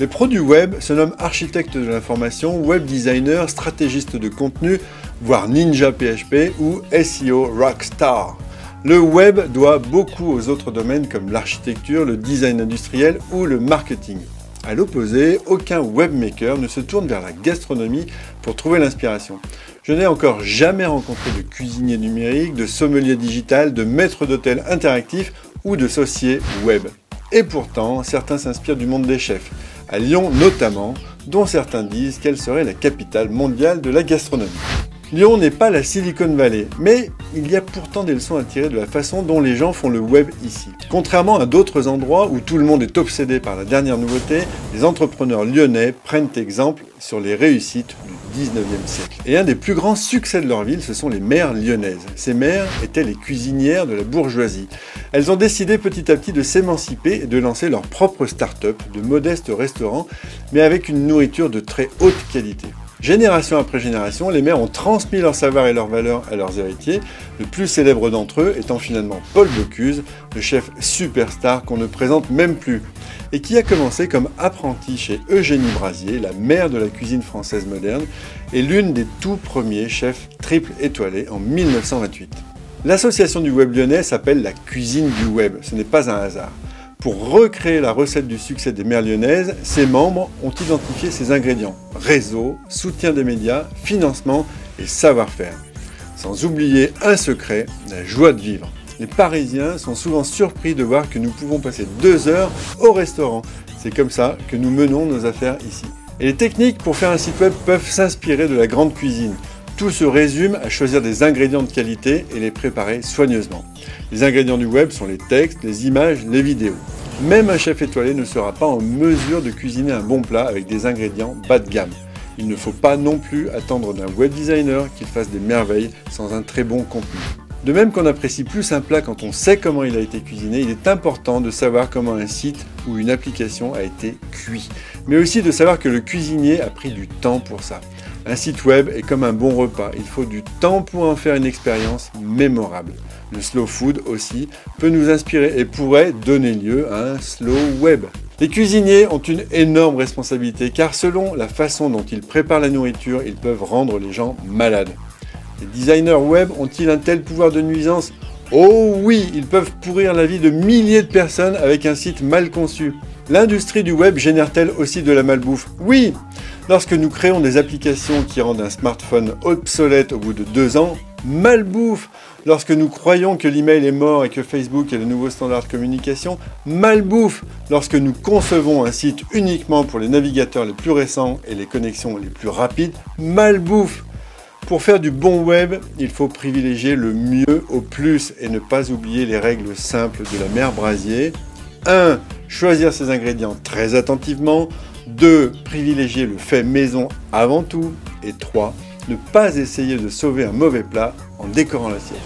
Les pros du web se nomment architectes de l'information, web designers, stratégistes de contenu, voire ninja PHP ou SEO rockstar. Le web doit beaucoup aux autres domaines comme l'architecture, le design industriel ou le marketing. À l'opposé, aucun webmaker ne se tourne vers la gastronomie pour trouver l'inspiration. Je n'ai encore jamais rencontré de cuisinier numérique, de sommelier digital, de maître d'hôtel interactif ou de saucier web. Et pourtant, certains s'inspirent du monde des chefs, à Lyon notamment, dont certains disent qu'elle serait la capitale mondiale de la gastronomie. Lyon n'est pas la Silicon Valley, mais il y a pourtant des leçons à tirer de la façon dont les gens font le web ici. Contrairement à d'autres endroits où tout le monde est obsédé par la dernière nouveauté, les entrepreneurs lyonnais prennent exemple sur les réussites du 19e siècle. Et un des plus grands succès de leur ville, ce sont les mères lyonnaises. Ces mères étaient les cuisinières de la bourgeoisie. Elles ont décidé petit à petit de s'émanciper et de lancer leur propre start-up, de modestes restaurants, mais avec une nourriture de très haute qualité. Génération après génération, les mères ont transmis leur savoir et leurs valeurs à leurs héritiers, le plus célèbre d'entre eux étant finalement Paul Bocuse, le chef superstar qu'on ne présente même plus, et qui a commencé comme apprenti chez Eugénie Brasier, la mère de la cuisine française moderne, et l'une des tout premiers chefs triple étoilés en 1928. L'association du web lyonnais s'appelle la cuisine du web, ce n'est pas un hasard. Pour recréer la recette du succès des mères lyonnaises, ses membres ont identifié ses ingrédients: réseau, soutien des médias, financement et savoir-faire. Sans oublier un secret, la joie de vivre. Les Parisiens sont souvent surpris de voir que nous pouvons passer 2 heures au restaurant. C'est comme ça que nous menons nos affaires ici. Et les techniques pour faire un site web peuvent s'inspirer de la grande cuisine. Tout se résume à choisir des ingrédients de qualité et les préparer soigneusement. Les ingrédients du web sont les textes, les images, les vidéos. Même un chef étoilé ne sera pas en mesure de cuisiner un bon plat avec des ingrédients bas de gamme. Il ne faut pas non plus attendre d'un web designer qu'il fasse des merveilles sans un très bon contenu. De même qu'on apprécie plus un plat quand on sait comment il a été cuisiné, il est important de savoir comment un site ou une application a été cuit. Mais aussi de savoir que le cuisinier a pris du temps pour ça. Un site web est comme un bon repas, il faut du temps pour en faire une expérience mémorable. Le slow food aussi peut nous inspirer et pourrait donner lieu à un slow web. Les cuisiniers ont une énorme responsabilité car selon la façon dont ils préparent la nourriture, ils peuvent rendre les gens malades. Les designers web ont-ils un tel pouvoir de nuisance? Oh oui, ils peuvent pourrir la vie de milliers de personnes avec un site mal conçu. L'industrie du web génère-t-elle aussi de la malbouffe? Oui! Lorsque nous créons des applications qui rendent un smartphone obsolète au bout de 2 ans, malbouffe! Lorsque nous croyons que l'email est mort et que Facebook est le nouveau standard de communication, malbouffe! Lorsque nous concevons un site uniquement pour les navigateurs les plus récents et les connexions les plus rapides, malbouffe! Pour faire du bon web, il faut privilégier le mieux au plus et ne pas oublier les règles simples de la mère Brasier. 1. Choisir ses ingrédients très attentivement. 2. Privilégier le fait maison avant tout. Et 3. Ne pas essayer de sauver un mauvais plat en décorant l'assiette.